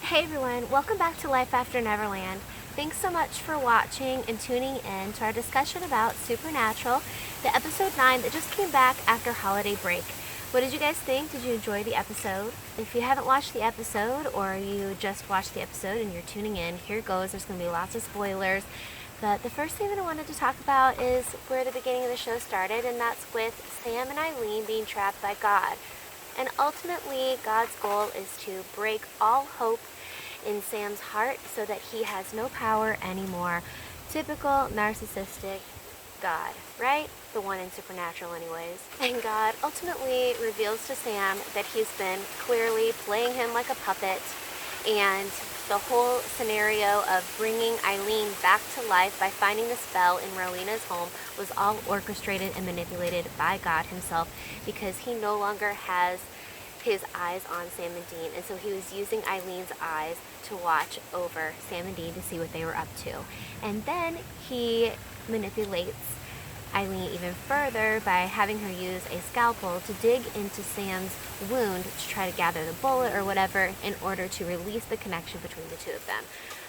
Hey everyone, welcome back to Life After Neverland. Thanks so much for watching and tuning in to our discussion about Supernatural, the episode 9 that just came back after holiday break. What did you guys think? Did you enjoy the episode? If you haven't watched the episode or you just watched the episode and you're tuning in, here goes. There's going to be lots of spoilers. But the first thing that I wanted to talk about is where the beginning of the show started, and that's with Sam and Eileen being trapped by God. And ultimately, God's goal is to break all hope in Sam's heart so that he has no power anymore. Typical narcissistic God, right? The one in Supernatural anyways. And God ultimately reveals to Sam that he's been clearly playing him like a puppet, and the whole scenario of bringing Eileen back to life by finding the spell in Rowena's home was all orchestrated and manipulated by God himself, because he no longer has his eyes on Sam and Dean, and so he was using Eileen's eyes to watch over Sam and Dean to see what they were up to. And then he manipulates Eileen even further by having her use a scalpel to dig into Sam's wound to try to gather the bullet or whatever in order to release the connection between the two of them.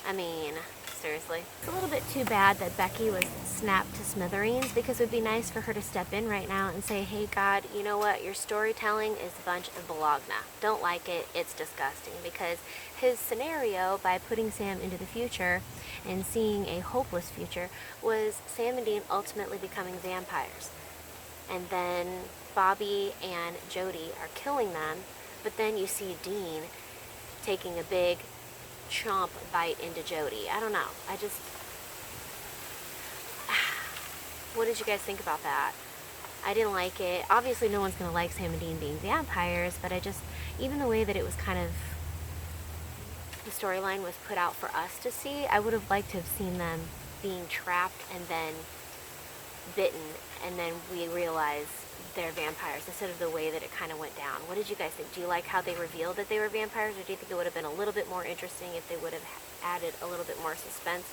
I mean, seriously. It's a little bit too bad that Becky was snapped to smithereens, because it would be nice for her to step in right now and say, hey God, you know what, your storytelling is a bunch of bologna. Don't like it, it's disgusting. Because his scenario, by putting Sam into the future and seeing a hopeless future, was Sam and Dean ultimately becoming vampires. And then Bobby and Jody are killing them, but then you see Dean taking a big chomp bite into Jody. I don't know. What did you guys think about that? I didn't like it. Obviously, no one's going to like Sam and Dean being vampires, but even the way that it was kind of, the storyline was put out for us to see, I would have liked to have seen them being trapped and then bitten, and then we realize they're vampires, instead of the way that it kind of went down. What did you guys think? Do you like how they revealed that they were vampires, or do you think it would have been a little bit more interesting if they would have added a little bit more suspense?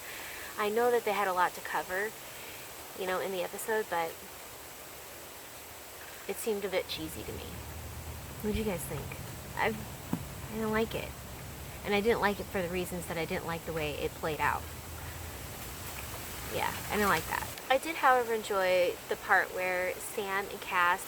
I know that they had a lot to cover, in the episode, but it seemed a bit cheesy to me. What did you guys think? I didn't like it. And I didn't like it for the reasons that I didn't like the way it played out. Yeah, I didn't like that. I did, however, enjoy the part where Sam and Cass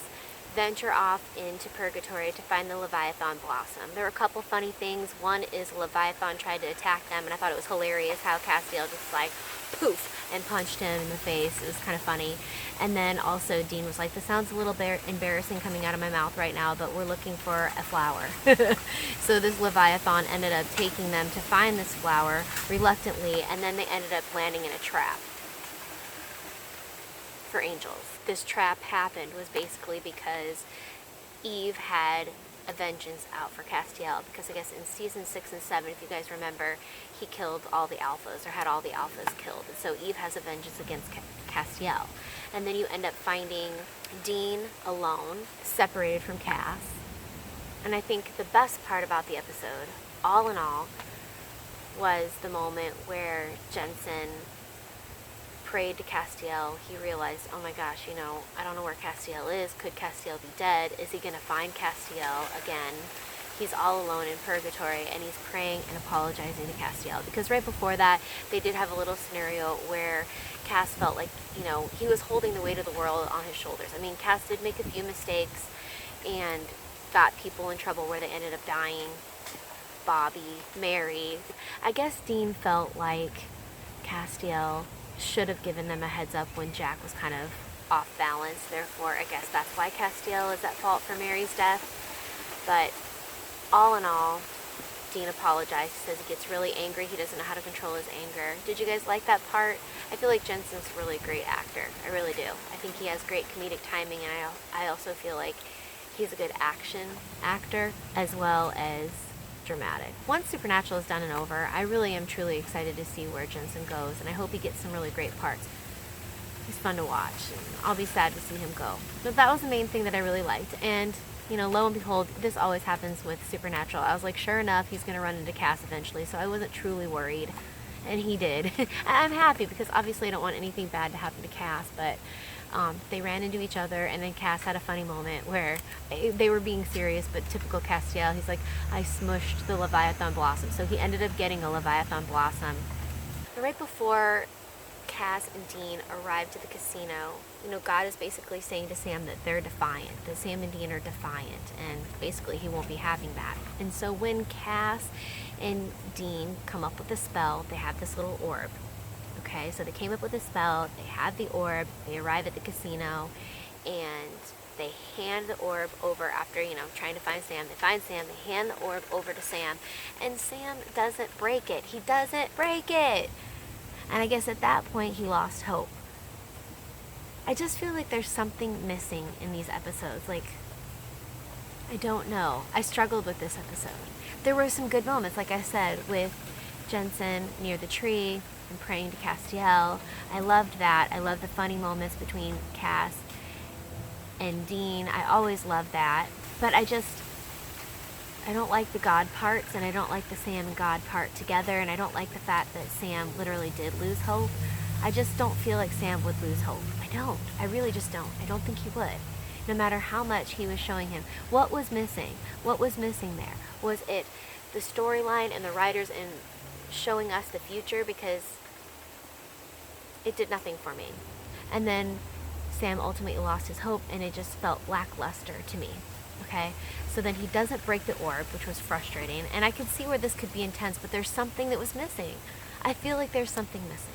venture off into Purgatory to find the Leviathan Blossom. There were a couple funny things. One is Leviathan tried to attack them, and I thought it was hilarious how Castiel just like poof and punched him in the face. It was kind of funny. And then also Dean was like, this sounds a little embarrassing coming out of my mouth right now, but we're looking for a flower. So this Leviathan ended up taking them to find this flower reluctantly, and then they ended up landing in a trap for angels. This trap happened was basically because Eve had a vengeance out for Castiel, because I guess in season 6 and 7, if you guys remember, he killed all the alphas, or had all the alphas killed, and so Eve has a vengeance against Castiel. And then you end up finding Dean alone, separated from Cass. And I think the best part about the episode, all in all, was the moment where Jensen prayed to Castiel. He realized, oh my gosh, I don't know where Castiel is. Could Castiel be dead? Is he going to find Castiel again? He's all alone in Purgatory, and he's praying and apologizing to Castiel. Because right before that, they did have a little scenario where Cass felt like, he was holding the weight of the world on his shoulders. I mean, Cass did make a few mistakes and got people in trouble where they ended up dying. Bobby, Mary. I guess Dean felt like Castiel should have given them a heads up when Jack was kind of off balance. Therefore, I guess that's why Castiel is at fault for Mary's death. But all in all, Dean apologized. He says he gets really angry. He doesn't know how to control his anger. Did you guys like that part? I feel like Jensen's really a great actor. I really do. I think he has great comedic timing, and I also feel like he's a good action actor as well as dramatic. Once Supernatural is done and over, I really am truly excited to see where Jensen goes, and I hope he gets some really great parts. He's fun to watch, and I'll be sad to see him go. But that was the main thing that I really liked, and lo and behold, this always happens with Supernatural. I was like, sure enough, he's going to run into Cass eventually, so I wasn't truly worried, and he did. I'm happy, because obviously I don't want anything bad to happen to Cass, but They ran into each other, and then Cass had a funny moment where they were being serious, but typical Castiel, he's like, I smushed the Leviathan Blossom. So he ended up getting a Leviathan Blossom. Right before Cass and Dean arrived at the casino, God is basically saying to Sam that they're defiant, that Sam and Dean are defiant, and basically he won't be having that. And so when Cass and Dean come up with a spell, they have this little orb. Okay, so they came up with a spell, they have the orb, they arrive at the casino, and they hand the orb over after, trying to find Sam. They find Sam, they hand the orb over to Sam, and Sam doesn't break it. He doesn't break it! And I guess at that point, he lost hope. I just feel like there's something missing in these episodes. Like, I don't know. I struggled with this episode. There were some good moments, like I said, with Jensen near the tree and praying to Castiel. I loved that. I loved the funny moments between Cass and Dean. I always loved that. But I don't like the God parts, and I don't like the Sam and God part together, and I don't like the fact that Sam literally did lose hope. I just don't feel like Sam would lose hope. I don't. I really just don't. I don't think he would. No matter how much he was showing him. What was missing? What was missing there? Was it the storyline and the writers in showing us the future? Because it did nothing for me. And then Sam ultimately lost his hope, and it just felt lackluster to me. Okay, so then he doesn't break the orb, which was frustrating, and I could see where this could be intense, but there's something that was missing. I feel like there's something missing.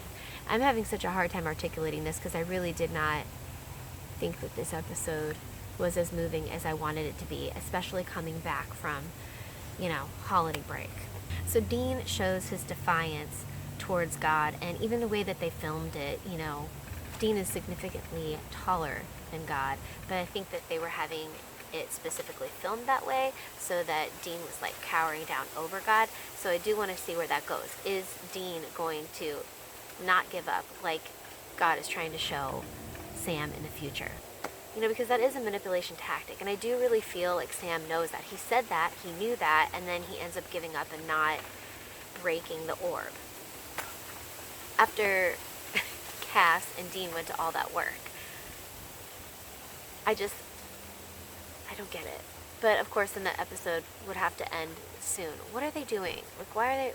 I'm having such a hard time articulating this because I really did not think that this episode was as moving as I wanted it to be, especially coming back from, holiday break. So Dean shows his defiance towards God, and even the way that they filmed it, Dean is significantly taller than God, but I think that they were having it specifically filmed that way so that Dean was like cowering down over God. So I do want to see where that goes. Is Dean going to not give up like God is trying to show Sam in the future? Because that is a manipulation tactic, and I do really feel like Sam knows that. He said that, he knew that, and then he ends up giving up and not breaking the orb. After Cass and Dean went to all that work, I don't get it. But of course, then the episode would have to end soon. What are they doing? Like, why are they...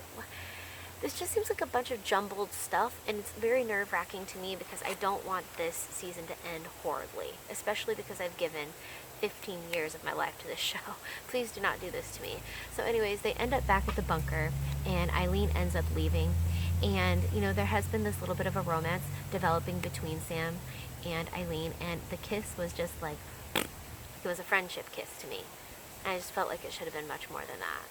This just seems like a bunch of jumbled stuff, and it's very nerve-wracking to me because I don't want this season to end horribly, especially because I've given 15 years of my life to this show. Please do not do this to me. So anyways, they end up back at the bunker, and Eileen ends up leaving. And, there has been this little bit of a romance developing between Sam and Eileen, and the kiss was just like... It was a friendship kiss to me. And I just felt like it should have been much more than that.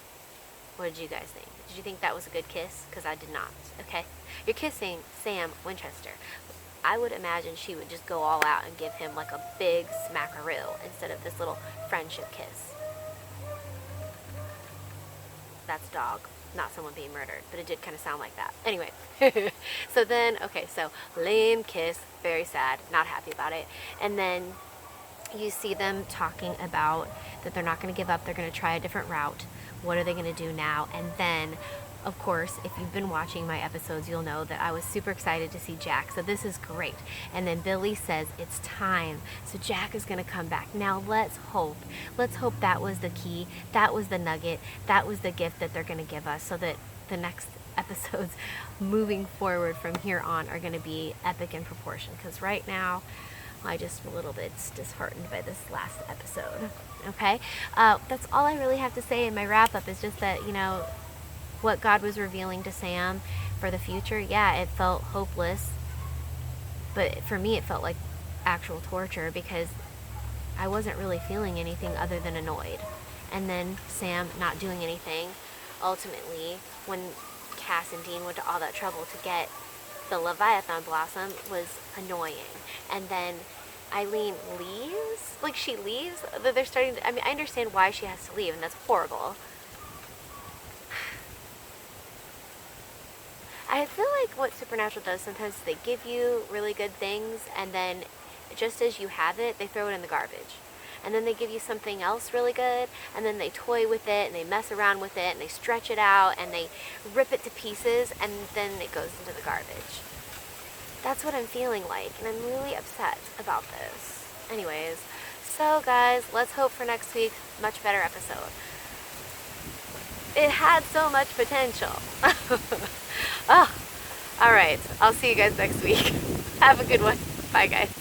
What did you guys think? Did you think that was a good kiss? Because I did not. Okay? You're kissing Sam Winchester. I would imagine she would just go all out and give him like a big smackaroo instead of this little friendship kiss. That's dog, not someone being murdered, but it did kind of sound like that. Anyway, so then, so lame kiss, very sad, not happy about it. And then you see them talking about that they're not going to give up, they're going to try a different route. What are they going to do now? And then, of course, if you've been watching my episodes, you'll know that I was super excited to see Jack. So this is great. And then Billy says it's time. So Jack is going to come back. Now let's hope. Let's hope that was the key. That was the nugget. That was the gift that they're going to give us so that the next episodes moving forward from here on are going to be epic in proportion. Because right now, I just am a little bit disheartened by this last episode. Okay? That's all I really have to say in my wrap-up is just that, what God was revealing to Sam for the future, yeah, it felt hopeless. But for me, it felt like actual torture because I wasn't really feeling anything other than annoyed. And then Sam not doing anything. Ultimately, when Cass and Dean went to all that trouble to get the Leviathan Blossom, was annoying. And then Eileen leaves? Like, she leaves? They're starting to... I understand why she has to leave, and that's horrible. I feel like what Supernatural does sometimes is they give you really good things, and then just as you have it, they throw it in the garbage. And then they give you something else really good, and then they toy with it, and they mess around with it, and they stretch it out, and they rip it to pieces, and then it goes into the garbage. That's what I'm feeling like, and I'm really upset about this. Anyways, so guys, let's hope for next week, much better episode. It had so much potential. Oh, all right. I'll see you guys next week. Have a good one. Bye, guys.